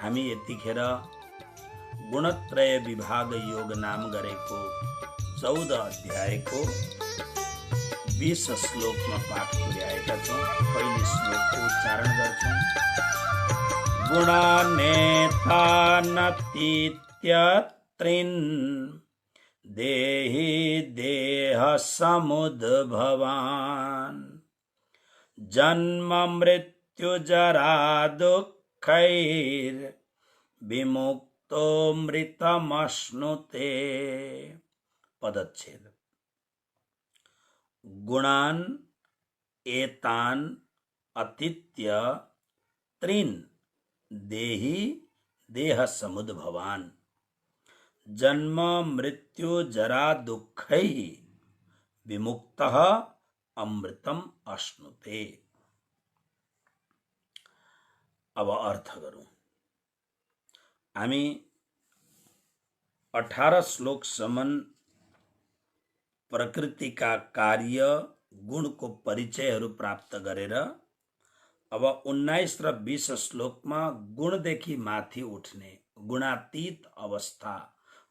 हामी यतिखेर गुणत्रय विभाग योग नाम गरेको 14 अध्यायको 20 श्लोकमा पाठ पुर्याएका छौँ। पहिलो श्लोकको उच्चारण गर्छौँ। गुणानेतानतीत्यत्रिन् देहि देह समुद्भवान् जन्म मृत्यु जरा दुःखैर् विमुक्तो मृतमश्नुते। पदच्छेद। गुणान एतान अतीत्य त्रीन् देहि देह समुद्भवान जन्म मृत्यु जरा दुःखैः विमुक्तः अमृतम अश्नुते। अब अर्थ गरौँ। हामी 18 श्लोकसम्म प्रकृतिका कार्य गुणको परिचयहरू प्राप्त गरेर अब 19 र 20 श्लोकमा गुणदेखि माथि उठ्ने गुणातीत अवस्था,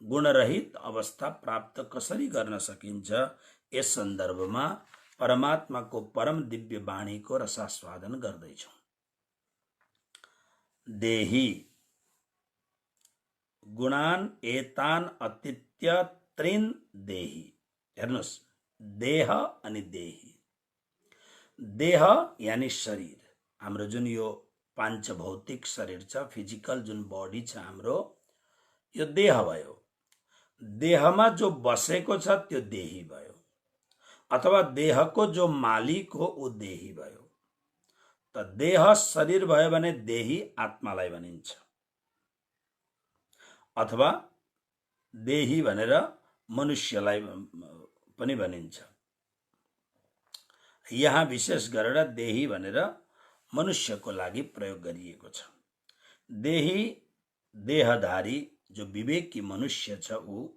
गुणरहित अवस्था प्राप्त कसरी गर्न सकिन्छ यस सन्दर्भमा परमात्माको परम दिव्य वाणीको रसास्वादन गर्दैछौँ। देहि गुणान एतान अतीत्य त्रिन देहि। हेर्नुहोस्, देह अनि देही। देह यानी शरीर, हाम्रो जुन यो पाञ्चभौतिक शरीर छ, फिजिकल जुन बडी छ हाम्रो, यो देह भयो। देहमा जो बसेको छ त्यो देही भयो, अथवा देहको जो मालिक हो ऊ देही भयो। त देह शरीर भयो भने देही आत्मालाई भनिन्छ, अथवा देही भनेर मनुष्यलाई पनि भनिन्छ। यहाँ विशेष गरेर देही भनेर मनुष्यको लागि प्रयोग गरिएको छ। देही देहधारी जो विवेकी मनुष्य छ ऊ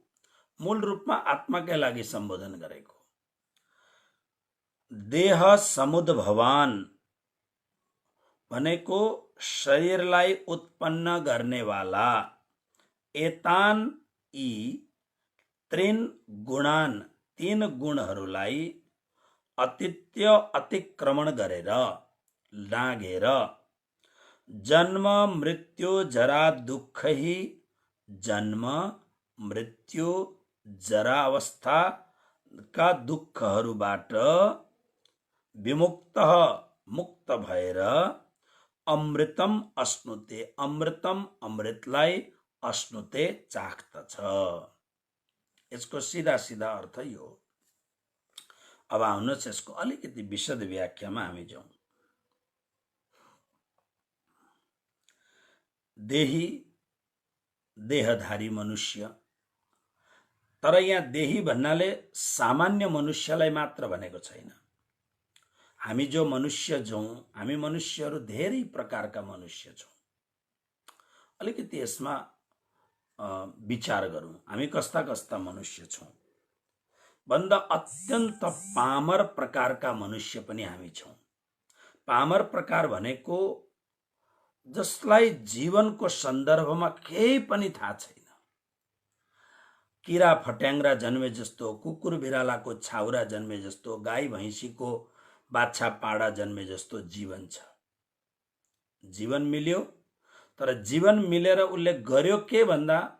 मूल रूपमा आत्माकै लागि सम्बोधन गरेको। देह समुद्भवान भनेको शरीरलाई उत्पन्न गर्नेवाला। एतान यी त्रिन गुणान, तीन गुणहरूलाई अतीत्य अतिक्रमण गरेर नाघेर जन्म मृत्यु जरा दुःखहि, जन्म मृत्यु जरा अवस्थाका दुःखहरूबाट विमुक्त मुक्त भएर अमृतम अश्नुते, अमृतम अमृतलाई अश्नुते चाख्दछ। यसको सीधा सीधा अर्थ यो। अब आउनुहोस् यसको अलिकति विशद व्याख्यामा हामी जाउँ। देही देहधारी मनुष्य, तर यहाँ देही भन्नाले सामान्य मनुष्यलाई मात्र भनेको छैन। हामी जो मनुष्य छौँ, हामी मनुष्यहरू धेरै प्रकारका मनुष्य छौँ। अलिकति यसमा विचार गरौँ। हामी कस्ता कस्ता मनुष्य छौँ भन्दा अत्यन्त पामर प्रकारका मनुष्य पनि हामी छौँ। पामर प्रकार भनेको जसलाई जीवनको सन्दर्भमा केही पनि थाहा छैन। किरा फट्याङ्ग्रा जन्मे जस्तो, कुकुर बिरालाको छाउरा जन्मे जस्तो, गाई भैँसीको बाछा पाडा जन्मे जस्तो जीवन छ। जीवन मिल्यो, तर जीवन मिलेर उसले गर्यो के भन्दा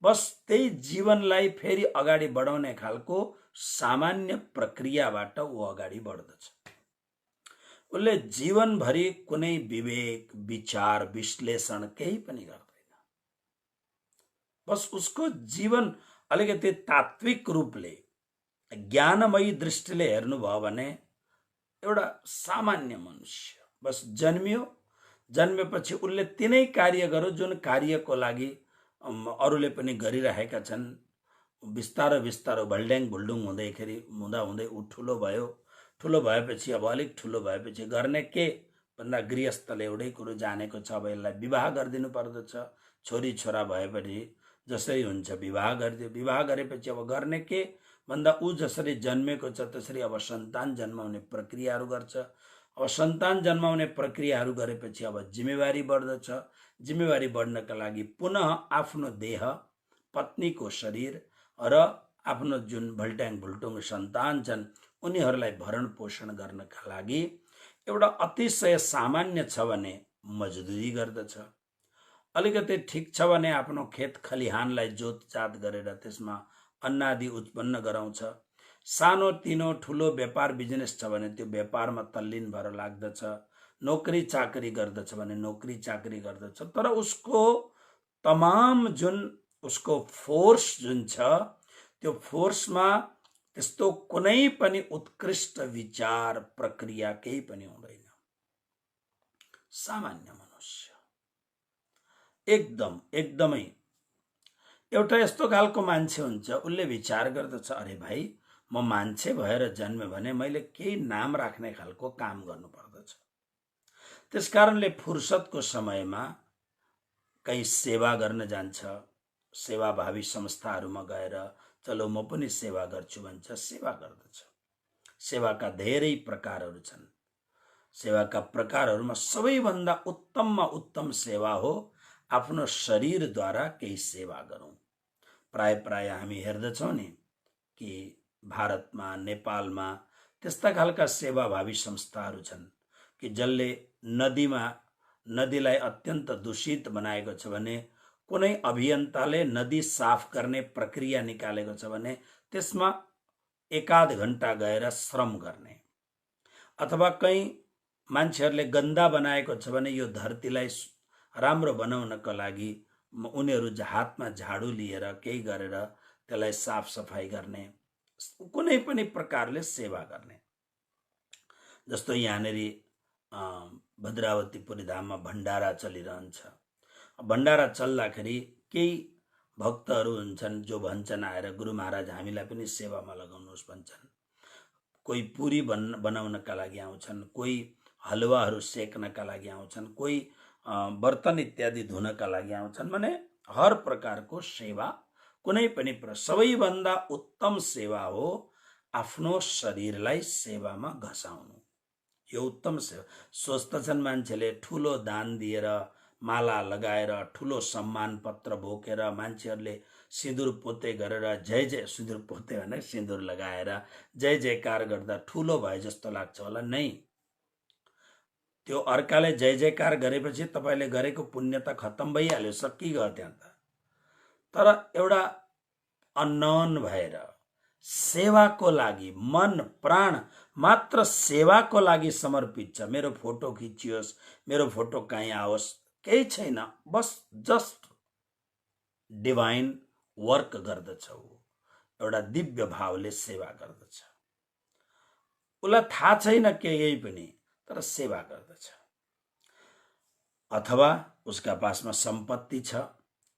बस त्यही जीवनलाई फेरि अगाडि बढाउने खालको सामान्य प्रक्रियाबाट ऊ अगाडि बढ्दछ। उसले जीवनभरि कुनै विवेक, विचार, विश्लेषण केही पनि गर्दैन। बस उसको जीवन अलिकति तात्विक रूपले ज्ञानमयी दृष्टिले हेर्नुभयो भने एउटा सामान्य मनुष्य बस जन्मियो, जन्मेपछि उसले तिनै कार्य गर्यो जुन कार्यको लागि अरूले पनि गरिरहेका छन्। बिस्तारो बिस्तारो भल्ड्याङ भुल्डुङ हुँदा हुँदै ऊ ठुलो भयो। ठुलो भएपछि अब अलिक ठुलो भएपछि गर्ने के भन्दा गृहस्थले एउटै कुरो जानेको छ, अब यसलाई विवाह गरिदिनु पर्दछ। छोरी छोरा भएपछि जसरी हुन्छ विवाह गरिदियो। विवाह गरेपछि अब गर्ने के भन्दा ऊ जसरी जन्मेको छ त्यसरी अब सन्तान जन्माउने प्रक्रियाहरू गर्छ। अब सन्तान जन्माउने प्रक्रियाहरू गरेपछि अब जिम्मेवारी बढ्दछ। जिम्मेवारी बढ्नका लागि पुनः आफ्नो देह, पत्नीको शरीर र आफ्नो जुन भल्ट्याङ भुल्टुङ सन्तान छन् उनीहरूलाई भरण पोषण गर्नका लागि एउटा अतिशय सामान्य छ भने मजदुरी गर्दछ। अलिकति ठिक छ भने आफ्नो खेत खलिहानलाई जोतजात गरेर त्यसमा अन्नादि उत्पन्न गराउँछ। सानो तिनो ठुलो व्यापार बिजनेस छ भने त्यो व्यापारमा तल्लीन भएर लाग्दछ। नोकरी चाकरी गर्दछ भने नोकरी चाकरी गर्दछ। तर उसको तमाम जुन उसको फोर्स जुन छ त्यो फोर्समा त्यस्तो कुनै पनि उत्कृष्ट विचार प्रक्रिया केही पनि हुँदैन। सामान्य मनुष्य एकदमै एउटा यस्तो खालको मान्छे हुन्छ, उसले विचार गर्दछ अरे भाइ म मान्छे भएर जन्मे भने मैले केही नाम राख्ने खालको काम गर्नु पर्दछ। त्यसकारणले फुर्सदको समयमा कहीँ सेवा गर्न जान्छ, सेवाभावी संस्थाहरूमा गएर चलो म पनि सेवा गर्छु भन्छ, सेवा गर्दछ। सेवाका धेरै प्रकारहरू छन्। सेवाका प्रकारहरूमा सबैभन्दा उत्तममा उत्तम सेवा हो आफ्नो शरीरद्वारा केही सेवा गरौँ। प्राय हामी हेर्दछौँ नि कि भारतमा नेपालमा त्यस्ता खालका सेवाभावी संस्थाहरू छन् कि जसले नदीलाई अत्यन्त दूषित बनाएको छ भने कुनै अभियन्ताले नदी साफ गर्ने प्रक्रिया निकालेको छ भने त्यसमा एकाध घण्टा गएर श्रम गर्ने, अथवा कहीँ मान्छेहरूले गन्दा बनाएको छ भने यो धरतीलाई राम्रो बनाउनका लागि उनीहरू हातमा झाडु लिएर केही गरेर त्यसलाई साफ सफाई गर्ने, कुनै पनि प्रकारले सेवा गर्ने। जस्तो यहाँनेरि भद्रावतीपुरी धाममा भण्डारा चलिरहन्छ। भण्डारा चल्दाखेरि केही भक्तहरू हुन्छन् जो भन्छन् आएर गुरु महाराज हामीलाई पनि सेवामा लगाउनुहोस् भन्छन्। कोही पुरी बनाउनका लागि आउँछन्, कोही हलुवाहरू सेक्नका लागि आउँछन्, कोही बर्तन इत्यादि धुनका लागि आउँछन्। भने हर प्रकारको सेवा कुनै पनि सबैभन्दा उत्तम सेवा हो आफ्नो शरीरलाई सेवामा घसाउनु। यो उत्तम सेवा। सोच्दछन् मान्छेले ठुलो दान दिएर माला लगाएर ठुलो सम्मान पत्र बोकेर मान्छेहरूले सिन्दुर पोते गरेर सिन्दुर पोते भने सिन्दुर लगाएर जय जयकार गर्दा ठुलो भए जस्तो लाग्छ होला। नै, त्यो अर्काले जय जयकार गरेपछि तपाईले गरेको पुण्य त खत्तम भइहाल्यो, सकिगयो त्यहाँ त। तर एउटा अननोन भएर सेवाको लागि मन प्राण मात्र सेवाको लागि समर्पित छ। मेरो फोटो खिचियोस्, मेरो फोटो कहीँ आओस्, केही छैन, बस जस्ट डिभाइन वर्क गर्दछ। एउटा दिव्य भावले सेवा गर्दछ। उसलाई थाहा छैन के यही पनि, तर सेवा गर्दछ। अथवा उसका पासमा सम्पत्ति छ,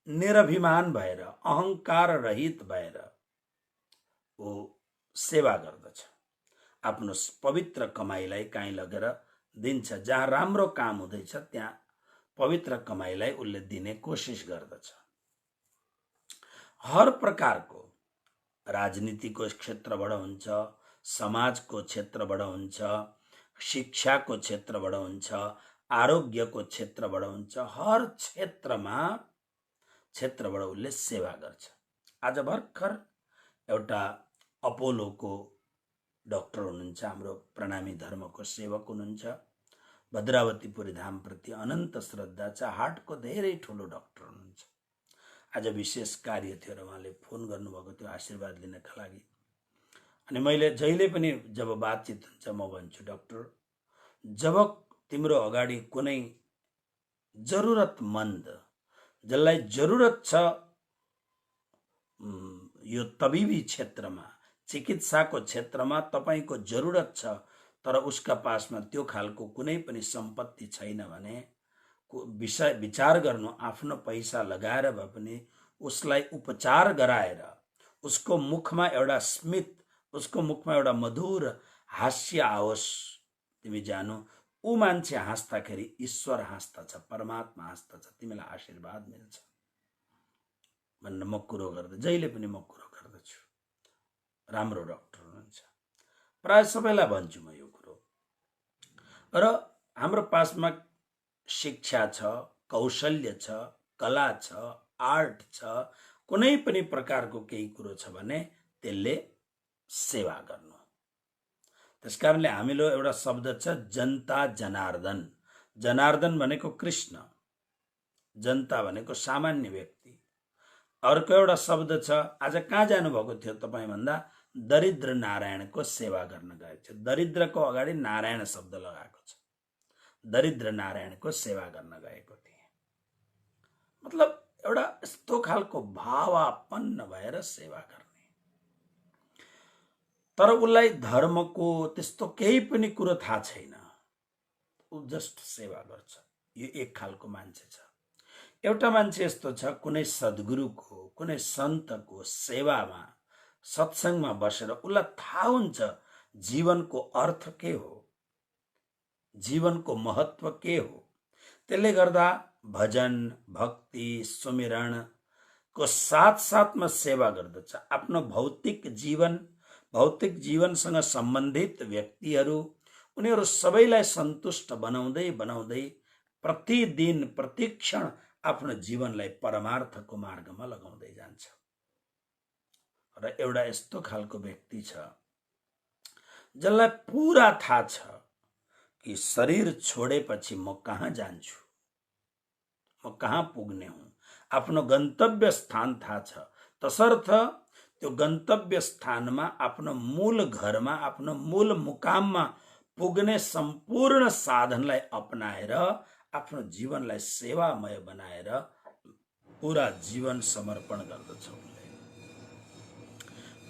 निरभिमान भएर अहंकार रहित भएर वो सेवा गर्दछ। आफ्नो पवित्र कमाईलाई कहीँ लगेर दिन्छ। जहाँ राम्रो काम हुँदैछ त्यहाँ पवित्र कमाईलाई उसले दिने कोसिस गर्दछ। हर प्रकारको राजनीतिको क्षेत्रबाट हुन्छ, समाजको क्षेत्रबाट हुन्छ, शिक्षाको क्षेत्रबाट हुन्छ, आरोग्यको क्षेत्रबाट हुन्छ, हर क्षेत्रबाट उसले सेवा गर्छ। आज भर्खर एउटा अपोलोको डाक्टर हुनुहुन्छ, हाम्रो प्रणामी धर्मको सेवक हुनुहुन्छ। भद्रावतीपुरी धाम प्रति अनन्त श्रद्धा छ। हार्टको धेरै ठुलो डाक्टर हुनुहुन्छ। आज विशेष कार्य थियो र उहाँले फोन गर्नुभएको थियो आशीर्वाद लिनका लागि। अनि मैले जहिले पनि जब बातचित हुन्छ म भन्छु, डाक्टर, जब तिम्रो अगाडि कुनै जरुरतमन्द जसलाई जरुरत छ यो तबिबी क्षेत्रमा, चिकित्साको क्षेत्रमा तपाईको जरुरत छ, तर उसका पासमा त्यो खालको कुनै पनि सम्पत्ति छैन भने विचार गर्नु, आफ्नो पैसा लगाएर भए पनि उसलाई उपचार गराएर उसको मुखमा एउटा स्मित, उसको मुखमा एउटा मधुर हास्य आओस्। तिमी जानु ऊ मान्छे हाँस्दाखेरि ईश्वर हाँस्दछ, परमात्मा हाँस्दछ, तिमीलाई आशीर्वाद मिल्छ भनेर म कुरो गर्दा जहिले पनि म कुरो गर्दछु। राम्रो डाक्टर हुनुहुन्छ, प्राय सबैलाई भन्छु म यो कुरो। र हाम्रो पासमा शिक्षा छ, कौशल्य छ, कला छ, आर्ट छ, कुनै पनि प्रकारको केही कुरो छ भने त्यसले सेवा गर्नु। त्यसकारणले हामीलो एउटा शब्द छ जनता जनार्दन। जनार्दन भनेको कृष्ण, जनता भनेको सामान्य व्यक्ति। अर्को एउटा शब्द छ, आज कहाँ जानुभएको थियो तपाईँ भन्दा दरिद्र नारायणको सेवा गर्न गएको थियो। दरिद्रको अगाडि नारायण शब्द लगाएको छ। दरिद्र नारायणको सेवा गर्न गएको थिए। मतलब एउटा यस्तो खालको भावापन्न भएर सेवा गर्ने। तर उसलाई धर्मको त्यस्तो केही पनि कुरो थाहा छैन, ऊ जस्ट सेवा गर्छ। यो एक खालको मान्छे छ। एउटा मान्छे यस्तो छ, कुनै सद्गुरुको, कुनै सन्तको सेवामा, सत्सङ्गमा बसेर उसलाई थाहा हुन्छ जीवनको अर्थ के हो, जीवनको महत्व के हो। त्यसले गर्दा भजन, भक्ति, सुमिरणको साथसाथमा सेवा गर्दछ। आफ्नो भौतिक जीवनसँग सम्बन्धित व्यक्तिहरू, उनीहरू सबैलाई सन्तुष्ट बनाउँदै बनाउँदै प्रतिदिन प्रतिक्षण आफ्नो जीवनलाई परमार्थको मार्गमा लगाउँदै जान्छ। र एउटा यस्तो खालको व्यक्ति छ जसलाई पुरा थाहा छ कि शरीर छोडेपछि म कहाँ जान्छु, म कहाँ पुग्ने हुँ। आफ्नो गन्तव्य स्थान थाहा छ। तसर्थ त्यो गन्तव्य स्थानमा, आफ्नो मूल घरमा, आफ्नो मूल मुकाममा पुग्ने सम्पूर्ण साधनलाई अपनाएर आफ्नो जीवनलाई सेवामय बनाएर पूरा जीवन समर्पण गर्दछ।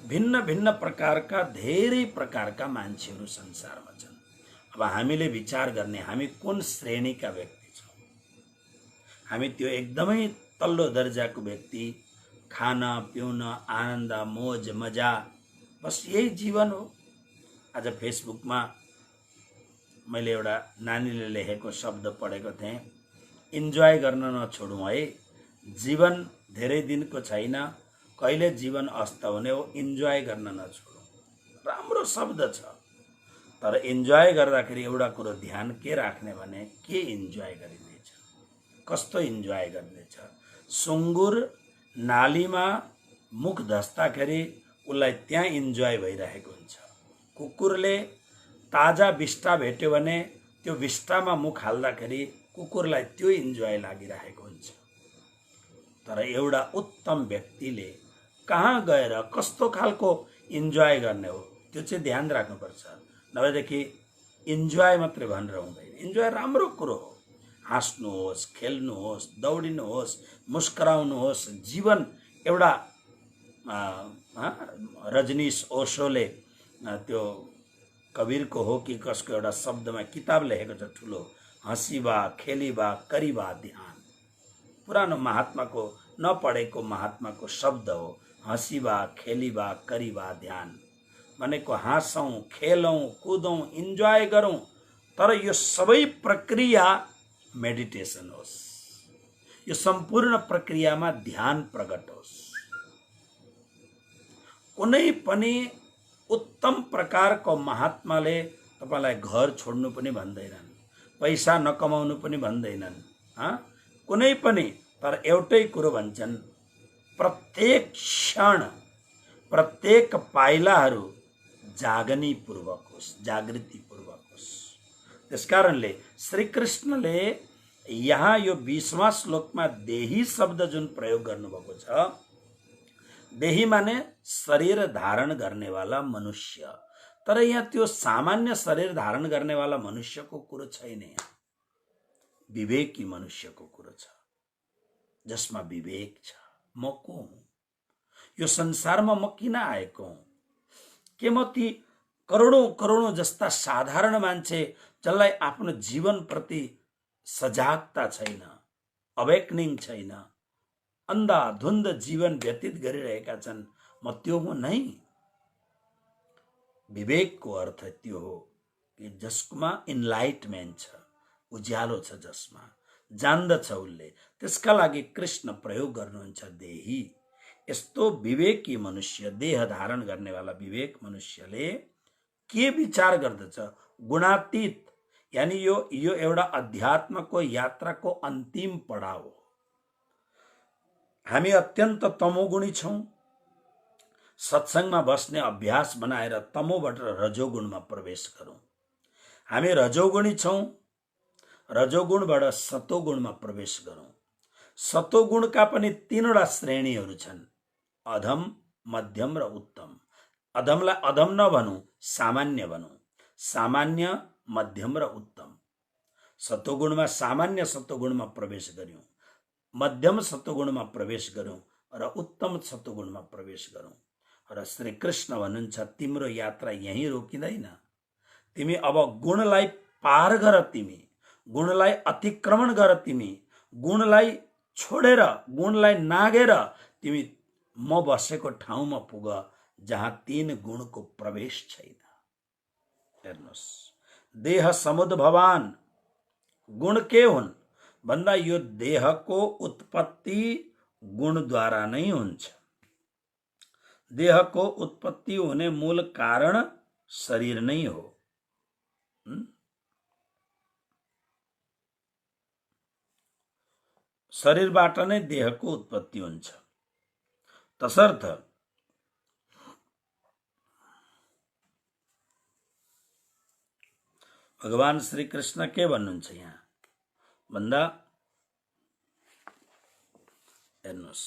भिन्न भिन्न प्रकारका, धेरै प्रकारका मान्छेहरू संसारमा छन्। अब हामीले विचार गर्ने, हामी कुन श्रेणीका व्यक्ति छौँ। हामी त्यो एकदमै तल्लो दर्जाको व्यक्ति, खाना पिउन, आनन्द, मोज मजा, बस यही जीवन हो। आज फेसबुकमा मैले एउटा नानीले लेखेको शब्द पढेको थिएँ, इन्जोय गर्न नछोडौँ है, जीवन धेरै दिनको छैन, कहिले जीवन अस्त हुने हो, इन्जोय गर्न नछोडौँ। राम्रो शब्द छ। तर इन्जोय गर्दाखेरि एउटा कुरो ध्यान के राख्ने भने, के इन्जोय गरिँदैछ, कस्तो इन्जोय गर्दैछ। सुँगुर नालीमा मुख धस्दाखेरि उसलाई त्यहाँ इन्जोय भइरहेको हुन्छ। कुकुरले ताजा बिष्टा भेट्यो भने त्यो बिष्टामा मुख हाल्दाखेरि कुकुरलाई त्यो इन्जोय लागिरहेको हुन्छ। तर एउटा उत्तम व्यक्तिले कहाँ गएर कस्तो खालको इन्जोय गर्ने हो त्यो चाहिँ ध्यान राख्नुपर्छ। नभएदेखि इन्जोय मात्रै भनेर हुँदैन। इन्जोय राम्रो कुरो हो। हाँस्नुहोस्, खेल्नुहोस्, दौडिनुहोस्, मुस्कुराउनुहोस्। जीवन एउटा रजनीश ओशोले त्यो कबीरको हो कि कसको एउटा शब्दमा किताब लेखेको छ ठुलो, हँसीबा खेलीबा करीबा ध्यान। पुरानो महात्माको, नपढेको महात्माको शब्द हो, हँसीबा खेलीबा करीबा ध्यान। भनेको हाँसौँ, खेलौँ, कुदौँ, इन्जोय गरौँ, तर यो सबै प्रक्रिया मेडिटेसन होस्। यो सम्पूर्ण प्रक्रियामा ध्यान प्रकट होस्। कुनै पनि उत्तम प्रकारको महात्माले तपाईलाई घर छोड्नु पनि भन्दैनन्, पैसा नकमाउनु पनि भन्दैनन्, कुनै पनि। तर एउटै कुरो भन्छन्, प्रत्येक क्षण, प्रत्येक पाइलाहरू जागनीपूर्वक होस्, जागृतिपूर्वक होस्। त्यसकारणले श्रीकृष्णले यहाँ यो 20वां श्लोकमा देही शब्द जुन प्रयोग गर्नुभएको छ, देही माने शरीर धारण गर्नेवाला मनुष्य। तर यहाँ त्यो सामान्य शरीर धारण गर्नेवाला मनुष्यको कुरो छैन। यहाँ विवेकी मनुष्यको कुरो छ, जसमा विवेक छ। म को हुँ, यो संसारमा म किन आएको हुँ, के म ती करोडौं करोडौं जस्ता साधारण मान्छे जसलाई आफ्नो जीवनप्रति सजागता छैन, अवेकनिङ छैन, अन्धाधुन्द जीवन व्यतीत गरिरहेका छन्, म त्यो हुँ नै। विवेकको अर्थ त्यो हो कि जसमा इन्लाइटमेन्ट छ, उज्यालो छ, जसमा जान्दछ उसले। त्यसका लागि कृष्ण प्रयोग गर्नुहुन्छ देही। यस्तो विवेकी मनुष्य, देह धारण गर्नेवाला विवेक मनुष्यले के विचार गर्दछ, गुणातीत यानी यो एउटा अध्यात्मको यात्राको अन्तिम पडाव हो। हामी अत्यन्त तमोगुणी छौं। सत्संगमा बस्ने अभ्यास बनाएर तमोबाट रजोगुणमा प्रवेश गरौं। हामी रजोगुणी छौं, रजोगुणबाट सतोगुणमा प्रवेश गरौं। सतोगुणका पनि तीनवटा श्रेणीहरू छन्, अधम, मध्यम र उत्तम। अधमलाई अधम नभनौं, सामान्य भनौं। सामान्य, मध्यम र उत्तम। सतोगुणमा सामान्य सतोगुणमा प्रवेश गर्यौं, मध्यम सतोगुणमा प्रवेश गर्यौं र उत्तम सतोगुणमा प्रवेश गरौं। र श्री कृष्ण भन्नुहुन्छ, तिम्रो यात्रा यही रोकिँदैन। तिमी अब गुणलाई पार गर, तिमी गुणलाई अतिक्रमण गर, तिमी गुणलाई छोडेर, गुणलाई नागेर तिमी म बसेको ठाउँमा पुग जहाँ तीन गुणको प्रवेश छैन। हेर्नुस्, देह समुद भवान। गुण के हुन् भन्दा यो देहको उत्पत्ति गुणद्वारा नै हुन्छ। देहको उत्पत्ति हुने मूल कारण शरीर नै हो। शरीरबाट नै देहको उत्पत्ति हुन्छ। तसर्थ भगवान श्री कृष्ण के भन्नुहुन्छ यहाँ भन्दा, हेर्नुहोस्,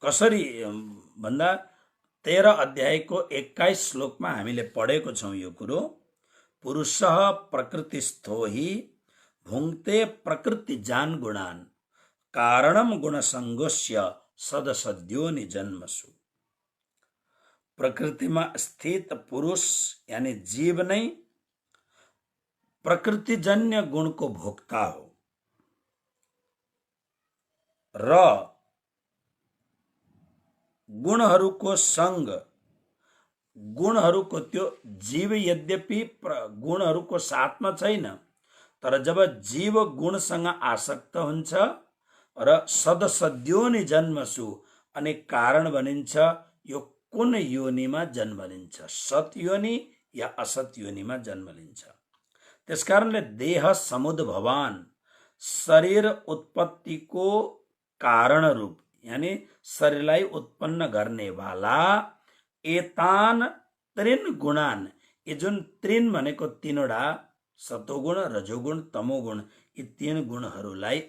कसरी भन्दा 13 अध्यायको 21 श्लोकमा हामीले पढेको छौं यो कुरो। पुरुषः प्रकृतिस्थो हि भुङ्क्ते प्रकृति जान गुणान कारणम गुणसङ्गोस्य सदसद्योनि जन्मसु। प्रकृतिमा स्थित पुरुष यानी जीव नै प्रकृतिजन्य गुणको भोक्ता हो र गुणहरूको संग, गुणहरूको त्यो जीव यद्यपि गुणहरूको साथमा छैन, तर जब जीव गुणसँग आसक्त हुन्छ र सदसद्योनि जन्मसु अनि कारण बनिन्छ, यो कुन योनिमा जन्म लिन्छ, सत योनि या असत योनिमा जन्म लिन्छ। त्यसकारणले देह समुद भवान, शरीर उत्पत्तिको कारण रूप यानी शरीरलाई उत्पन्न गर्ने वाला एतान त्रिन गुणान, यी जुन त्रिन भनेको तीनवटा सतोगुण, रजोगुण, तमोगुण, यी तीन गुणहरूलाई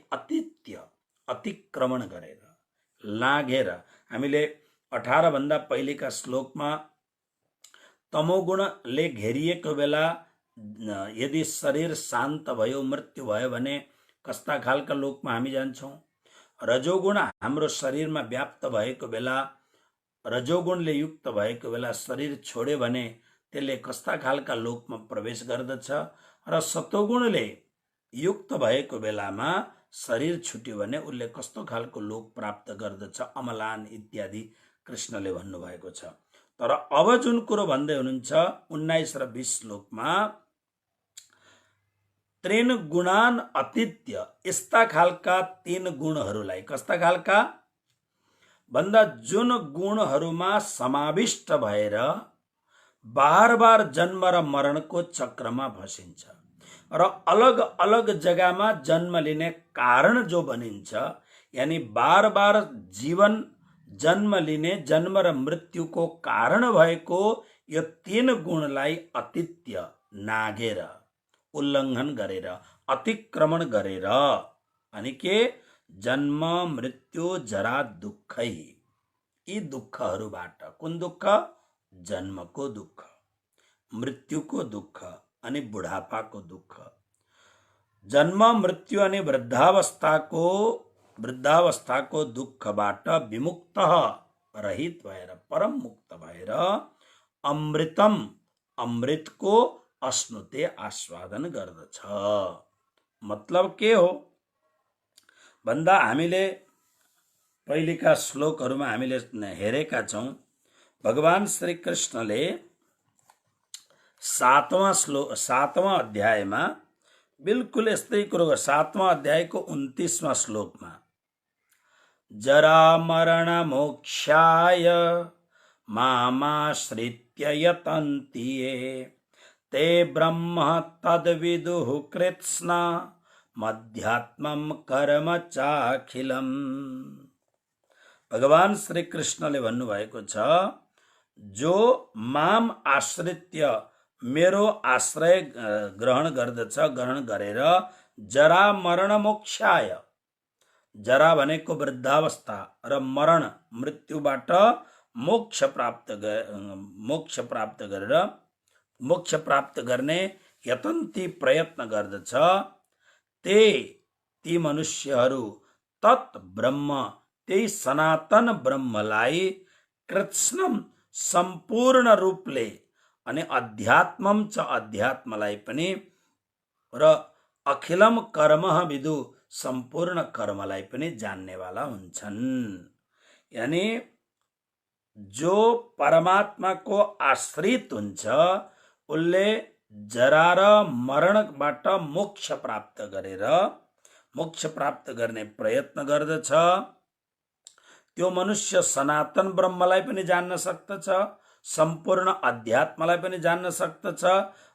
अतिक्रमण गरेर, लागेर, हामीले 18 भन्दा पहिलेका श्लोकमा तमोगुणले घेरिएको बेला यदि शरीर शान्त भयो, मृत्यु भयो भने कस्ता खालका लोकमा हामी जान्छौं। रजोगुण हाम्रो शरीरमा व्याप्त भएको बेला, रजोगुणले युक्त भएको बेला शरीर छोड्यो भने त्यसले कस्ता खालका लोकमा प्रवेश गर्दछ, र सतोगुणले युक्त भएको बेलामा शरीर छुट्यो भने उसले कस्तो खालको लोक प्राप्त गर्दछ, अमलान इत्यादि कृष्णले भन्नुभएको छ। तर अब जुन कुरो भन्दै हुनुहुन्छ 19 र 20 श्लोकमा, त्रिन गुणान अतीत्य, यस्ता खालका तीन गुणहरूलाई, कस्ता खालका भन्दा जुन गुणहरूमा समाविष्ट भएर बार बार जन्म र मरणको चक्रमा फसिन्छ र अलग अलग जग्गामा जन्म लिने कारण जो बनिन्छ, यानी बार बार जीवन जन्म लिने, जन्म र मृत्युको कारण भएको यो तीन गुणलाई अतीत्य, नागेर, उल्लङ्घन गरेर, अतिक्रमण गरेर, अनि के जन्म मृत्यु जरा दुःखै, यी दुःखहरूबाट, कुन दुःख? जन्मको दुःख, मृत्युको दुःख अनि बुढापाको दुःख, जन्म मृत्यु अनि वृद्धावस्थाको दुःखबाट विमुक्त रहित भएर, परम मुक्त भएर अमृतम, अमृतको अस्नुते आस्वादन गर्दछ। मतलब के हो भन्दा हामीले पहिलेका श्लोकहरूमा हामीले हेरेका छौं, भगवान श्री कृष्णले 7वां अध्यायमा बिल्कुल यस्तै कुरो, 7वां अध्यायको 29वां श्लोकमा जरा मरण मोक्षाय मामाश्रित्य यतन्ति ये ते ब्रह्म तद्विदुः कृत्स्ना मध्यात्मम कर्म चाखिलम। भगवान श्री कृष्णले भन्नुभएको छ, जो माम आश्रित्य मेरो आश्रय ग्रहण गर्दछ, ग्रहण गरेर जरा मरण मोक्षाय, जरा भनेको वृद्धावस्था र मरण मृत्युबाट मोक्ष प्राप्त गर्ने यतन्ती प्रयत्न गर्दछ, ती मनुष्यहरू तत् ब्रह्म, त्यही सनातन ब्रह्मलाई कृत्स्नम सम्पूर्ण रूपले अनि अध्यात्मम च अध्यात्मलाई पनि र अखिलम कर्म विदु सम्पूर्ण कर्मलाई पनि जान्नेवाला हुन्छन्। यानी जो परमात्माको आश्रित हुन्छ उसले जरा र मरणबाट मोक्ष प्राप्त गर्ने प्रयत्न गर्दछ। त्यो मनुष्य सनातन ब्रह्मलाई पनि जान्न सक्दछ, सम्पूर्ण अध्यात्मलाई पनि जान्न सक्दछ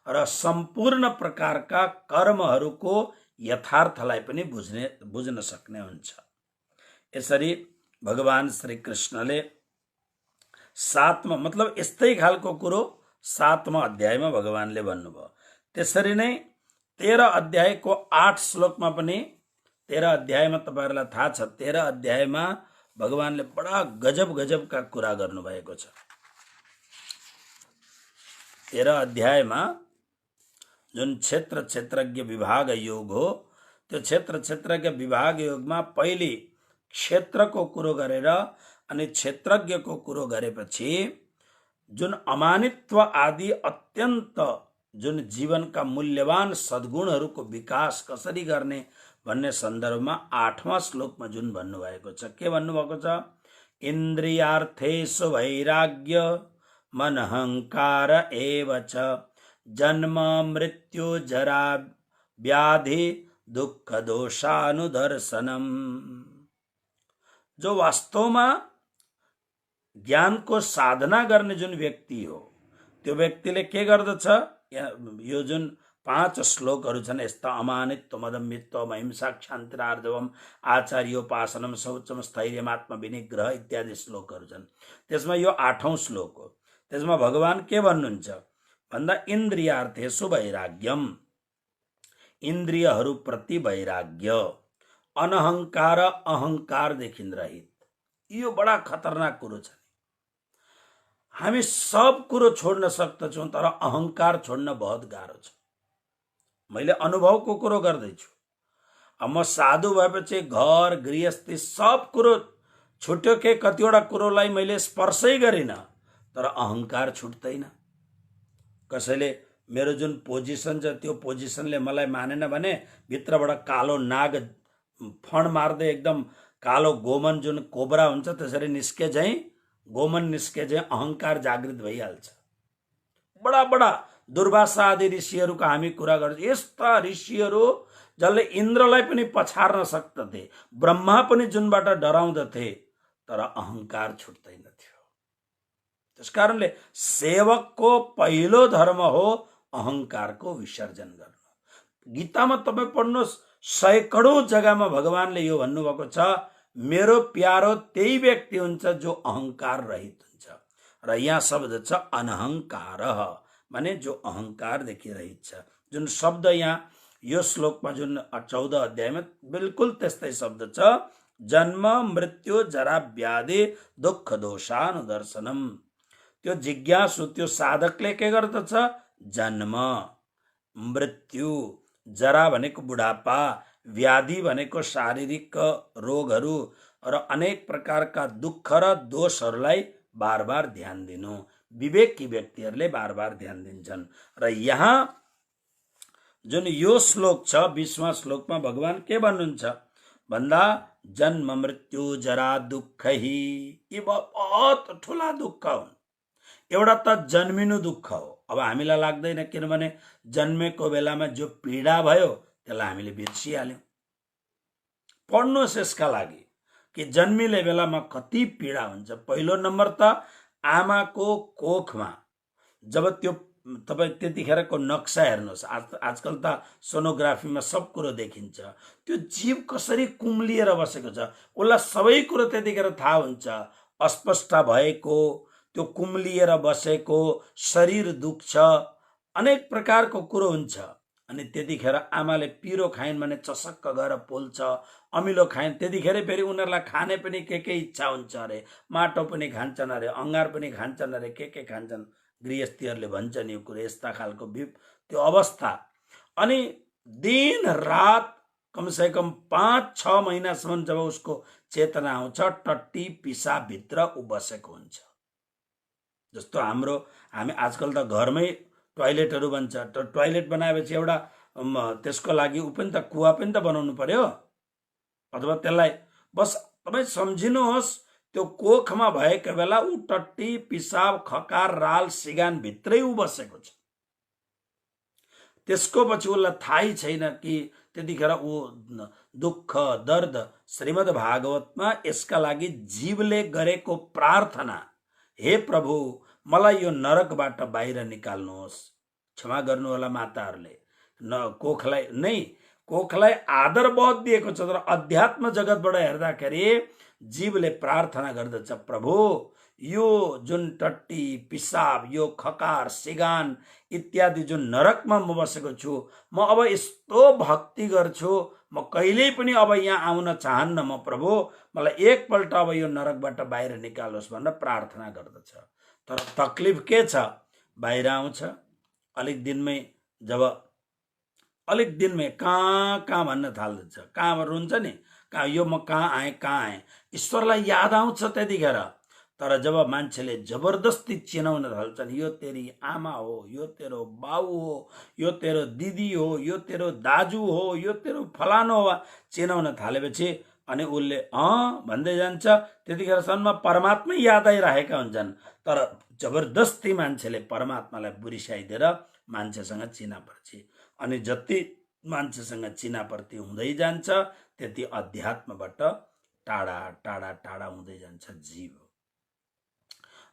र सम्पूर्ण प्रकारका कर्महरूको यथार्थलाई पनि बुझ्न सक्ने हुन्छ। यसरी भगवान श्री कृष्णले मतलब यस्तै खालको कुरो 7वां अध्यायमा भगवानले भन्नुभयो। त्यसरी नै 13 अध्यायको 8 श्लोकमा पनि, 13 अध्यायमा तपाईहरुलाई थाहा छ, 13 अध्यायमा भगवानले बडा गजबका कुरा गर्नुभएको छ। 13 अध्यायमा जुन क्षेत्रज्ञ विभाग योग हो, त्यो क्षेत्रज्ञ विभाग योगमा पहिले क्षेत्रको कुरो गरेर अनि क्षेत्रज्ञको कुरो गरेपछि जुन अमानित्व आदि अत्यन्त जुन जीवनका मूल्यवान सद्गुणहरूको विकास कसरी गर्ने भन्ने सन्दर्भमा 8वां श्लोकमा जुन भन्नुभएको छ, के भन्नुभएको छ? इन्द्रियार्थेषु वैराग्य मनहंकार एव च जन्म मृत्यु जरा व्याधि दुःख दोषानुदर्शनम। जो वास्तवमा ज्ञानको साधना गर्ने जुन व्यक्ति हो, त्यो व्यक्तिले के गर्दछ? यो जुन 5 श्लोकहरू छन्, यस्ता अमानित्व मदम्बित्व अहिंसा क्षान्तिरार्जवम आचार्योपासनम शौचम स्थैर्यम आत्मविनिग्रह इत्यादि श्लोकहरू छन्। त्यसमा यो 8औं श्लोक हो। त्यसमा भगवान के भन्नुहुन्छ भन्दा इन्द्रियार्थेषु वैराग्यम, इन्द्रियहरू प्रति वैराग्य, अनहंकार अहंकारदेखि रहित। यो बडा खतरनाक कुरो छ। हामी सब कुरो छोड्न सक्दछौं, तर अहंकार छोड्न बहुत गाह्रो छ। मैले अनुभवको कुरो गर्दैछु। अब म साधु भएपछि घर गृहस्थी सब कुरो छुट्यो के कतिवटा कुरोलाई मैले स्पर्शै गरिन, तर अहंकार छुट्दैन। कसैले मेरो जुन पोजिसन छ त्यो पोजिसनले मलाई मानेन भने भित्रबाट कालो नाग फण मार्दै एकदम कालो गोमन जुन कोब्रा हुन्छ त्यसरी निस्के झैं, गोमन निस्के झैं अहंकार जागृत भइहाल्छ। बडा दुर्वासा आदि ऋषिहरूको हामी कुरा गर्छौं। यस्ता ऋषिहरू जसले इन्द्रलाई पनि पछार्न सक्दथे, ब्रह्मा पनि जुनबाट डराउँदथे, तर अहंकार छुट्दैन थियो। त्यसकारणले सेवकको पहिलो धर्म हो अहंकारको विसर्जन गर्नु। गीतामा तपाई पढ्नुहोस्, सैकडौं जग्गामा भगवानले यो भन्नुभएको छ, मेरो प्यारो त्यही व्यक्ति हुन्छ जो अहंकार रहित हुन्छ। र यहाँ शब्द छ अनहंकार, माने जो अहंकार देखि रहित छ। जुन शब्द यहाँ यो श्लोकमा जुन 14 अध्यायमा बिल्कुल त्यस्तै शब्द छ, जन्म मृत्यु जरा व्याधि दुःख दोषानुदर्शनम। त्यो जिज्ञासु, त्यो साधकले के गर्दछ? जन्म, मृत्यु, जरा भनेको बुढापा, व्याधि भनेको शारीरिक रोगहरू र अनेक प्रकारका दुःख र दोषहरूलाई बार बार ध्यान दिनु। विवेकी व्यक्तिहरूले बार बार ध्यान दिन्छन्। र यहाँ जुन यो श्लोक छ 20वां श्लोकमा भगवान के भन्नुहुन्छ भन्दा जन्म मृत्यु जरा दुःख ही, यी बहुत ठुला दुःख हुन्। एउटा त जन्मिनु दुःख हो। अब हामीलाई लाग्दैन, किनभने जन्मेको बेलामा जो पीडा भयो त्यसलाई हामीले बिर्सिहाल्यौं। पढ्नुहोस् यसका लागि कि जन्मिने बेलामा कति पीडा हुन्छ। पहिलो नम्बर त आमाको कोखमा जब त्यो तपाईँ त्यतिखेरको नक्सा हेर्नुहोस्, आजकल त सोनोग्राफीमा सब कुरो देखिन्छ, त्यो जीव कसरी कुम्लिएर बसेको छ उसलाई सबै कुरो त्यतिखेर थाहा हुन्छ। अस्पष्ट भएको, त्यो कुम्लिएर बसेको, शरीर दुख्छ, अनेक प्रकारको कुरो हुन्छ। अनि त्यतिखेर आमाले पिरो खाइन् भने चसक्क गएर पोल्छ, अमिलो खाइन् त्यतिखेरै फेरि उनीहरूलाई खाने पनि के इच्छा हुन्छ अरे, माटो पनि खान्छन् अरे, अङ्गार पनि खान्छन् अरे, के खान्छन्, गृहस्थीहरूले भन्छन् यो कुरो, यस्ता खालको त्यो अवस्था। अनि दिन रात कमसेकम 5-6 महिनासम्म जब उसको चेतना आउँछ, टट्टी पिसाब भित्र ऊ बसेको हुन्छ। जस्तो हामी आजकल त घरमै टोयलेटहरू बन्छ, टोयलेट बनाएपछि एउटा त्यसको लागि ऊ पनि त कुवा पनि त बनाउनु पर्यो, अथवा त्यसलाई बस तपाईँ सम्झिनुहोस्, त्यो कोखमा भएका बेला ऊ टट्टी पिसाब खकार राल सिगान भित्रै ऊ बसेको छ। त्यसको पछि उसलाई थाहै छैन कि त्यतिखेर ऊ दुःख दर्द। श्रीमद् भागवतमा यसका लागि जीवले गरेको प्रार्थना, हे प्रभु मलाई यो नरकबाट बाहिर निकाल्नुहोस्, क्षमा गर्नु होला माताहरूले, कोखलाई आदर बहुत दिएको छ, तर अध्यात्म जगतबाट हेर्दाखेरि जीवले प्रार्थना गर्दछ, प्रभु यो जुन टट्टी पिसाब, यो खकार सिगान इत्यादि जुन नरकमा म बसेको छु, म अब यस्तो भक्ति गर्छु, म कहिल्यै पनि अब यहाँ आउन चाहन्न, म प्रभु मलाई एकपल्ट अब यो नरकबाट बाहिर निकालोस् भनेर प्रार्थना गर्दछ। तर तकलिफ के छ, बाहिर आउँछ अलिक दिनमै कहाँ भन्न थाल्दछ, कहाँ रुन्छ नि, कहाँ यो म कहाँ आएँ, ईश्वरलाई याद आउँछ त्यतिखेर। तर जब मान्छेले जबरदस्ती चिनाउन थाल्छन्, यो तेरी आमा हो, यो तेरो बाउ हो, यो तेरो दिदी हो, यो तेरो दाजु हो, यो तेरो फलानो हो, चिनाउन थालेपछि अनि उसले भन्दै जान्छ, त्यतिखेरसम्म परमात्मै याद आइरहेका हुन्छन्। तर जबरदस्ती मान्छेले परमात्मालाई बुरिसाइदिएर मान्छेसँग चिनापर्ची, अनि जति मान्छेसँग चिनापर्ती हुँदै जान्छ त्यति अध्यात्मबाट टाढा टाढा टाढा हुँदै जान्छ जीव।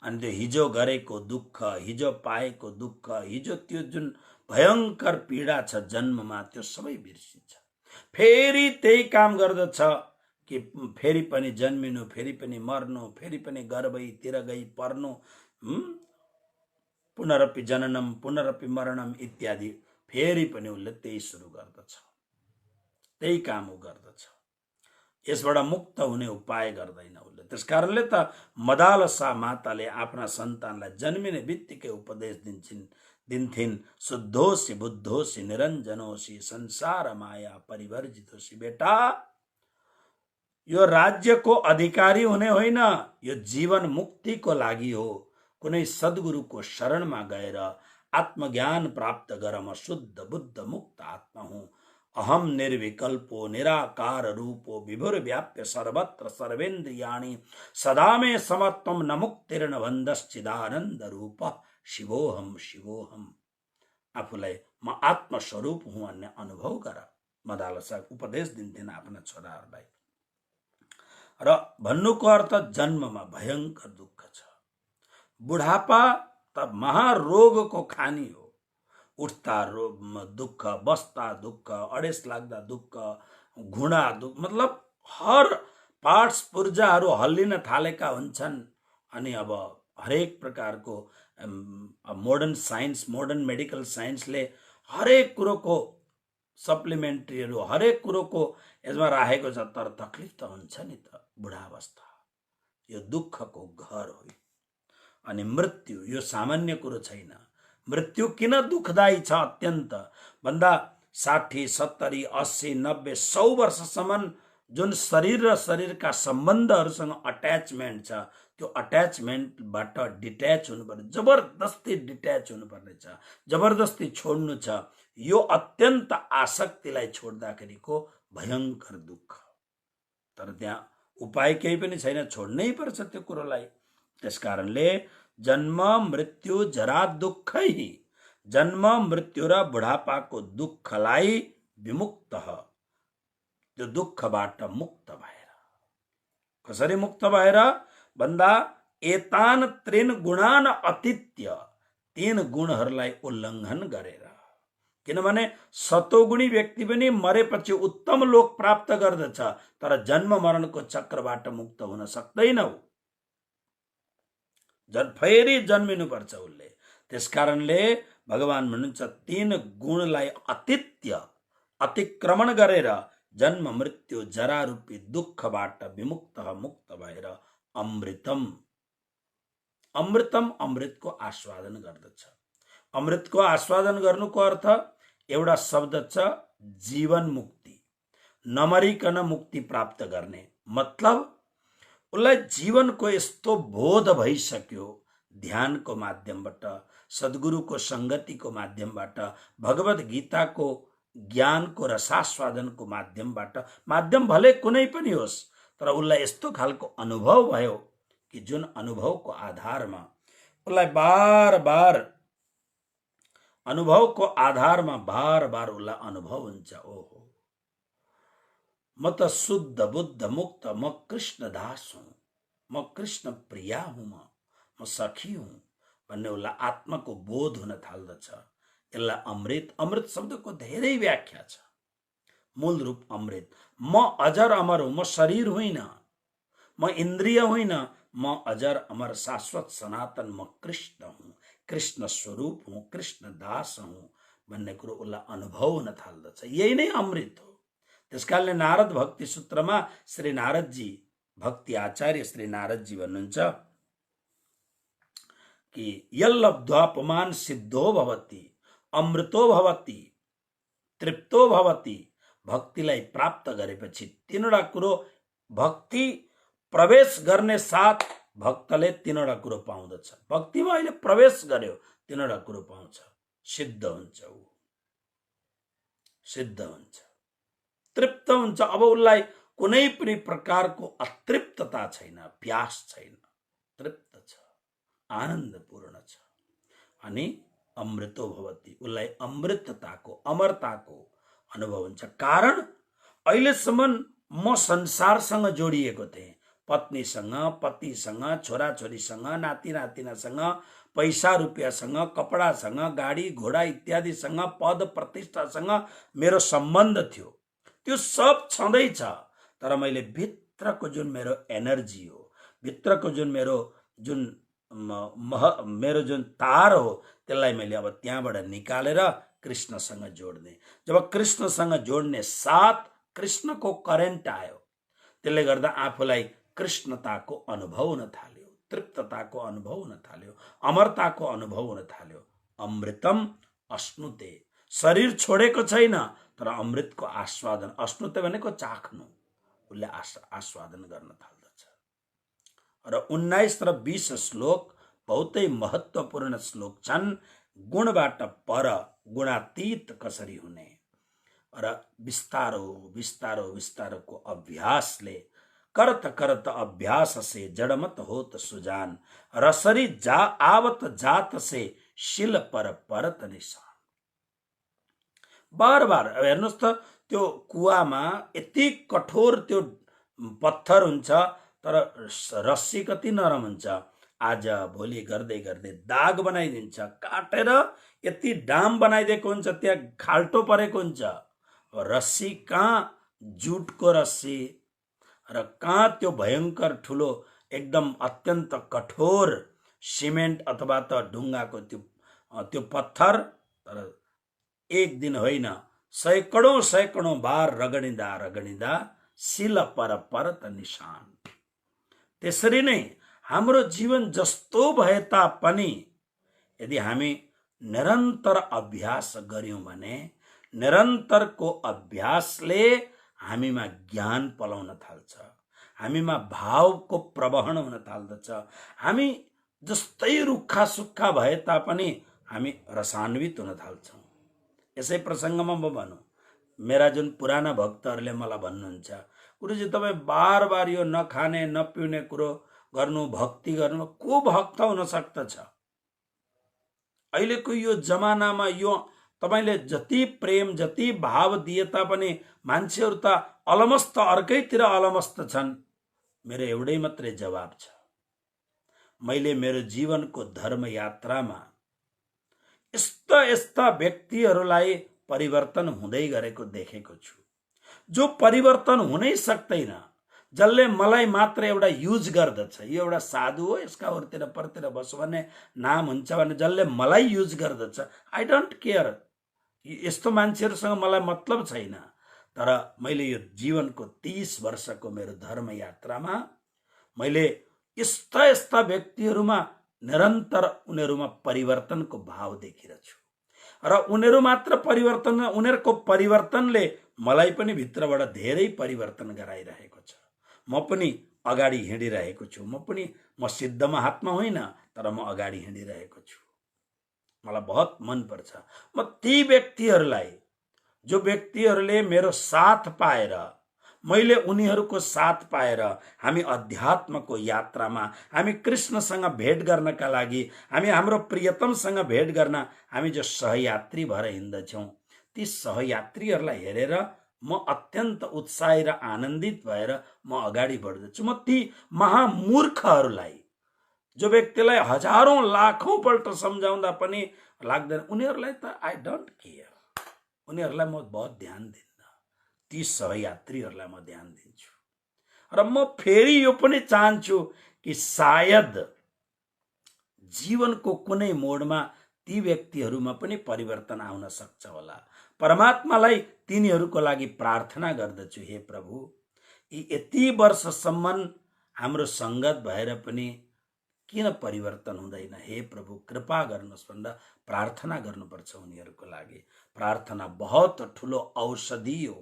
अनि त्यो हिजो गरेको दुःख, हिजो पाएको दुःख, हिजो त्यो जुन भयङ्कर पीडा छ जन्ममा, त्यो सबै बिर्सिन्छ। फेरि त्यही काम गर्दछ कि फेरि पनि जन्मिनु, फेरि पनि मर्नु, फेरि पनि गर्भैतिर गई पर्नु, पुनरपि जननम पुनरपि मरणम इत्यादि, फेरि पनि उसले त्यही सुरु गर्दछ, त्यही काम ऊ गर्दछ। यसबाट मुक्त हुने उपाय गर्दैन उसले। त्यसकारणले त मदालसा माताले आफ्ना सन्तानलाई जन्मिने बित्तिकै उपदेश दिन्थिन्, शुद्धोसी बुद्धोसी निरञ्जनोसी संसार माया परिवर्जितोसी, बेटा यो राज्यको अधिकारी हुने होइन, यो जीवन मुक्तिको लागि हो। कुनै सद्गुरुको शरणमा गएर आत्मज्ञान प्राप्त गर, म शुद्ध बुद्ध मुक्त आत्मा हुँ, अहम निर्विकल्पो निराकार रूपो विभुर्व्याप्य सर्वत्र सर्वेन्द्रियाणि सदा मे समत्वम न मुक्तिर्न बन्धश्चिदानन्द रूप शिवोहम शिवोहम। आफूलाई म आत्मस्वरूप हुँ भन्ने अनुभव गर, मदालसा उपदेश दिन्थिन् आफ्ना छोराहरूलाई। र भन्नुको अर्थ जन्ममा भयङ्कर दुःख छ, बुढापा त महारोगको खानी हो। उठ्दा दुःख, बस्दा दुःख, अडेस लाग्दा दुःख, घुँडा दुःख, मतलब हर पार्ट्स पुर्जाहरू हल्लिन थालेका हुन्छन्। अनि अब हरेक प्रकारको मोडर्न साइन्स, मोडर्न मेडिकल साइन्सले हरेक कुरोको सप्लिमेन्ट्रीहरू, हरेक कुरोको यसमा राखेको छ, तर तकलिफ त हुन्छ नि त। बुढावस्था यो दुःखको घर हो। अनि मृत्यु यो सामान्य कुरो छैन। मृत्यु किन दुःखदायी छ अत्यन्त भन्दा 60, 70, 80, 90, 100 वर्षसम्म जुन शरीर र शरीरका सम्बन्धहरूसँग अट्याचमेन्ट छ, त्यो अट्याचमेन्टबाट डिट्याच हुनुपर्ने, जबरदस्ती डिट्याच हुनुपर्ने छ, जबरदस्ती छोड्नु छ। यो अत्यन्त आसक्तिलाई छोड्दाखेरिको भयङ्कर दुःख। तर त्यहाँ उपाय केही पनि छैन, छोड्नै पर्छ त्यो कुरोलाई। त्यसकारणले जन्म मृत्यु जरा दुःखै, जन्म मृत्यु र बुढापाको दुःखलाई विमुक्त, त्यो दुःखबाट मुक्त भएर, कसरी मुक्त भएर भन्दा एतान त्रिन गुणान अतिथ्य, तीन गुणहरूलाई उल्लङ्घन गरेर। किनभने सतोगुणी व्यक्ति पनि मरेपछि उत्तम लोक प्राप्त गर्दछ, तर जन्म मरणको चक्रबाट मुक्त हुन सक्दैनौ। फेरि जन्मिनुपर्छ उसले। त्यसकारणले भगवान भन्नुहुन्छ तीन गुणलाई अतिक्रमण गरेर जन्म मृत्यु जरा रूपी दुःखबाट विमुक्त मुक्त भएर अमृतम अमृतको आस्वादन गर्दछ। अमृतको आस्वादन गर्नुको अर्थ एउटा शब्द छ जीवन मुक्ति, नमरिकन मुक्ति प्राप्त गर्ने। मतलब उसलाई जीवनको यस्तो बोध भइसक्यो ध्यानको माध्यमबाट, सद्गुरुको संगतिको माध्यमबाट, भगवत गीताको ज्ञानको रसास्वादनको माध्यमबाट, माध्यम भले कुनै पनि होस्, तर उसलाई यस्तो खालको अनुभव भयो कि जुन अनुभवको आधारमा उसलाई बार बार उसलाई अनुभव हुन्छ, ओहो म त शुद्ध बुद्ध मुक्त, म कृष्ण दास हुँ, म कृष्ण प्रिया हुँ, म सखी हुँ भन्ने उसलाई आत्माको बोध हुन थाल्दछ। यसलाई अमृत शब्दको धेरै व्याख्या छ। मूल रूप अमृत। म अजर अमर हुँ, म शरीर होइन, म इन्द्रिय होइन, म अजर अमर शाश्वत सनातन, म कृष्ण हुँ, कृष्ण स्वरूप हुँ, कृष्ण दास हुँ भन्ने कुरो उसलाई अनुभव हुन थाल्दछ। यही नै अमृत हो। त्यसकारणले नारद भक्ति सूत्रमा श्री नारदजी, भक्ति आचार्य श्री नारदजी भन्नुहुन्छ कि यल्लब्ध्वापमान सिद्धो भवति, अमृतो भवति, तृप्तो भवति। भक्तिलाई प्राप्त गरेपछि तीनवटा कुरो, भक्ति प्रवेश गर्ने साथ भक्तले तीनवटा कुरो पाउँदछ। भक्तिमा अहिले प्रवेश गर्यो तीनवटा कुरो पाउँछ, सिद्ध हुन्छ, ऊ सिद्ध हुन्छ, तृप्त हुन्छ। अब उसलाई कुनै पनि प्रकारको अतृप्तता छैन, प्यास छैन, तृप्त छ, आनन्दपूर्ण छ। अनि अमृतो भवति, उसलाई अमृतताको, अमरताको अनुभव हुन्छ। कारण अहिलेसम्म म संसारसँग जोडिएको थिएँ, पत्नीसँग, पतिसँग, छोराछोरीसँग, नाति नातिनासँग, पैसा रुपियाँसँग, कपडासँग, गाडी घोडा इत्यादिसँग, पद प्रतिष्ठासँग मेरो सम्बन्ध थियो। त्यो सब छँदैछ, तर मैले भित्रको जुन मेरो एनर्जी हो, भित्रको जुन मेरो जुन तार हो, त्यसलाई मैले अब त्यहाँबाट निकालेर कृष्णसँग जोड्ने। जब कृष्णसँग जोड्ने साथ कृष्णको करेन्ट आयो, त्यसले गर्दा आफूलाई कृष्णताको अनुभव हुन थाल्यो, तृप्तताको अनुभव हुन थाल्यो, अमरताको अनुभव हुन थाल्यो। अमृतम अश्नुते, शरीर छोडेको छैन, तर अमृतको आस्वादन, अश्नुते भनेको चाख्नु, उसले आस्वादन गर्न थाल्दछ। र 19 र 20 श्लोक बहुतै महत्त्वपूर्ण श्लोक छन्। गुणबाट पर गुणातीत कसरी हुने, र बिस्तारो अभ्यासले, करत अभ्यास से जड़मत होत सुजान, रसरी आवत जात से शिल पर परत निशान। बार हेर्नुहोस् त, त्यो कुवामा यति कठोर त्यो पत्थर हुन्छ, तर रस्सी कति नरम हुन्छ। आज भोलि गर्दै गर्दै दाग बनाइदिन्छ, काटेर यति डाम बनाइदिएको हुन्छ, त्यहाँ खाल्टो परेको हुन्छ। रस्सी कहाँ जुटको रस्सी, र कहाँ त्यो भयंकर ठुलो एकदम अत्यन्त कठोर सिमेन्ट अथवा त ढुङ्गाको त्यो पत्थर। तर एक दिन होइन, सैकडौं बार रगडिँदा शिल पर परत निशान। त्यसरी नै हाम्रो जीवन जस्तो भए तापनि यदि हामी निरन्तर अभ्यास गर्यौं भने, निरन्तरको अभ्यासले हामीमा ज्ञान पलाउन थाल्छ, हामीमा भावको प्रवहन हुन थाल्दछ। हामी जस्तै रुखा सुक्खा भए तापनि हामी रसान्वित हुन थाल्छौँ। यसै प्रसङ्गमा म भनौँ, मेरा जुन पुराना भक्तहरूले मलाई भन्नुहुन्छ, गुरुजी तपाईँ बार यो नखाने नपिउने कुरो गर्नु, भक्ति गर्नु, को भक्त हुन सक्दछ? अहिलेको यो जमानामा यो तपाईले जति प्रेम जति भाव दिए तापनि मान्छेहरू त अलमस्त अर्कैतिर अलमस्त छन्। मेरो एउटै मात्रै जवाब छ, मैले मेरो जीवनको धर्म यात्रामा यस्ता यस्ता व्यक्तिहरूलाई परिवर्तन हुँदै गरेको देखेको छु, जो परिवर्तन हुनै सक्दैन, जसले मलाई मात्र एउटा युज गर्दछ। यो एउटा साधु हो, यसका वरतिर परतिर बस्यो भने नाम हुन्छ भने जसले मलाई युज गर्दछ, आई डोन्ट केयर, यस्तो मान्छेहरूसँग मलाई मतलब छैन। तर मैले यो जीवनको 30 वर्षको मेरो धर्म यात्रामा मैले यस्ता यस्ता व्यक्तिहरूमा निरन्तर उनीहरूमा परिवर्तनको भाव देखिरहेछु र उनीहरू मात्र परिवर्तन, उनीहरूको परिवर्तनले मलाई पनि भित्रबाट धेरै परिवर्तन गराइरहेको छ। म पनि अगाडि हिँडिरहेको छु। म सिद्ध महात्मा होइन, तर म अगाडि हिँडिरहेको छु। मलाई बहुत मन पर्छ। म ती व्यक्तिहरूलाई, जो व्यक्तिहरूले मेरो साथ पाएर, मैले उनीहरूको साथ पाएर हामी अध्यात्मको यात्रामा, हामी कृष्णसँग भेट गर्नका लागि, हामी हाम्रो प्रियतमसँग भेट गर्न हामी जो सहयात्री भएर हिँड्दछौँ, ती सहयात्रीहरूलाई हेरेर म अत्यन्त उत्साही र आनन्दित भएर म अगाडि बढ्दछु। म ती महामूर्खहरूलाई, जो व्यक्तिलाई हजारौं लाखौं पल्ट सम्झाउँदा पनि लाग्दैन, उनीहरूलाई त आई डोन्ट केयर, उनीहरूलाई म बहुत ध्यान दिन्न। ती सहयात्रीहरूलाई म ध्यान दिन्छु र म फेरि यो पनि चाहन्छु कि सायद जीवनको कुनै मोडमा ती व्यक्तिहरूमा पनि परिवर्तन आउन सक्छ होला। परमात्मालाई तिनीहरूको लागि प्रार्थना गर्दछु, हे प्रभु, यति वर्षसम्म हाम्रो संगत भएर पनि किन परिवर्तन हुँदैन? हे प्रभु, कृपा गर्नुहोस् भनेर प्रार्थना गर्नुपर्छ उनीहरूको लागि। प्रार्थना बहुत ठुलो औषधि हो,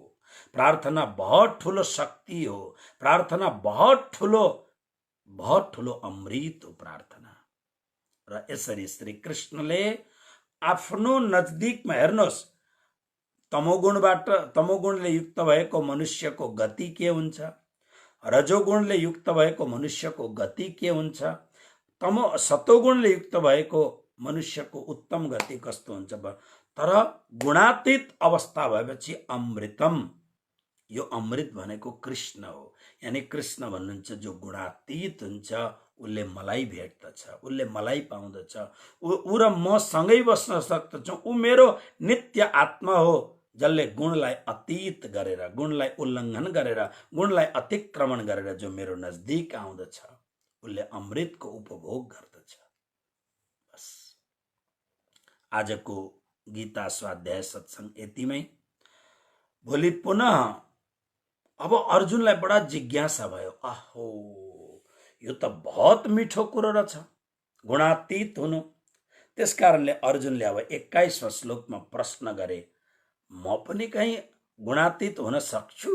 प्रार्थना बहुत ठुलो शक्ति हो, प्रार्थना बहुत ठुलो अमृत हो प्रार्थना। र यसरी श्री कृष्णले आफ्नो नजदिकमा, हेर्नुहोस्, तमोगुणले युक्त भएको मनुष्यको गति के हुन्छ, रजोगुणले युक्त भएको मनुष्यको गति के हुन्छ, सतोगुणले युक्त भएको मनुष्यको उत्तम गति कस्तो हुन्छ। तर गुणातीत अवस्था भएपछि अमृतम, यो अमृत भनेको कृष्ण हो। यानी कृष्ण भन्नुहुन्छ जो गुणातीत हुन्छ, उसले मलाई भेट्दछ, उसले मलाई पाउँदछ, ऊ र म सँगै बस्न सक्दछौँ। ऊ मेरो नित्य आत्मा हो, जसले गुणलाई अतीत गरेर, गुणलाई उल्लङ्घन गरेर, गुणलाई अतिक्रमण गरेर जो मेरो नजदिक आउँदछ, उसले अमृतको उपभोग गर्दछ। बस आजको गीता स्वाध्याय सत्संग यतिमै। भोलि पुनः अब अर्जुनलाई बडा जिज्ञासा भयो, आहो यो त बहुत मिठो कुरो रहेछ, गुणातीत हुनु। त्यसकारणले अर्जुनले अब 21वां श्लोकमा प्रश्न गरे, म पनि कहीँ गुणातीत हुन सक्छु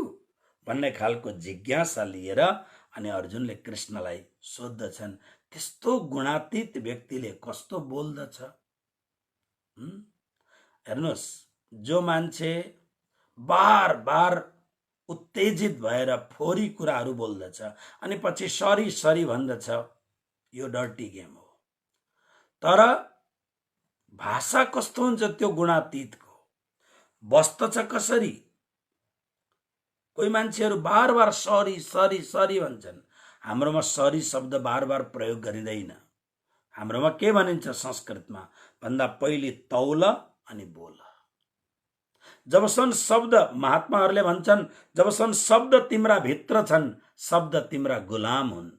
भन्ने खालको जिज्ञासा लिएर अनि अर्जुनले कृष्णलाई सोध्दछन्, त्यस्तो गुणातीत व्यक्तिले कस्तो बोल्दछ? हेर्नुहोस्, जो मान्छे बार बार उत्तेजित भएर फोरी कुराहरू बोल्दछ अनि पछि सरी सरी भन्दछ, यो डर्टी गेम हो। तर भाषा कस्तो हुन्छ त्यो गुणातीतको? बस्दछ कसरी? कोही मान्छेहरू बार बार सरी सरी सरी भन्छन्। हाम्रोमा सरी शब्द बार बार प्रयोग गरिँदैन। हाम्रोमा के भनिन्छ संस्कृतमा भन्दा पहिले तौल अनि बोल। जबसम्म शब्द, महात्माहरूले भन्छन्, जबसम्म शब्द तिम्रा भित्र छन्, शब्द तिम्रा गुलाम हुन्।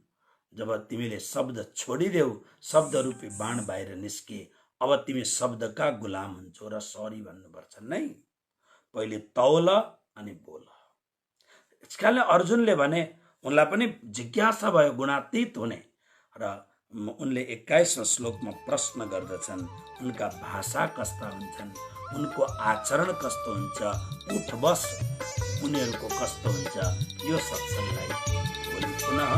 जब तिमीले शब्द छोडिदेऊ, शब्द रूपी बाण बाहिर निस्के, अब तिमी शब्दका गुलाम हुन्छौ र सरी भन्नुपर्छ नै। पहिले तौल अनि बोल। यसकारणले अर्जुनले भने, उनलाई पनि जिज्ञासा भयो गुणातीत हुने, र उनले 21वां श्लोकमा प्रश्न गर्दछन्, उनका भाषा कस्ता हुन्छन्, उनको आचरण कस्तो हुन्छ, उठ बस उनीहरूको कस्तो हुन्छ, यो सत्संगलाई भोलि पुनः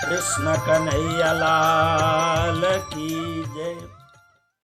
कृष्ण कन्हैया लाल की जय।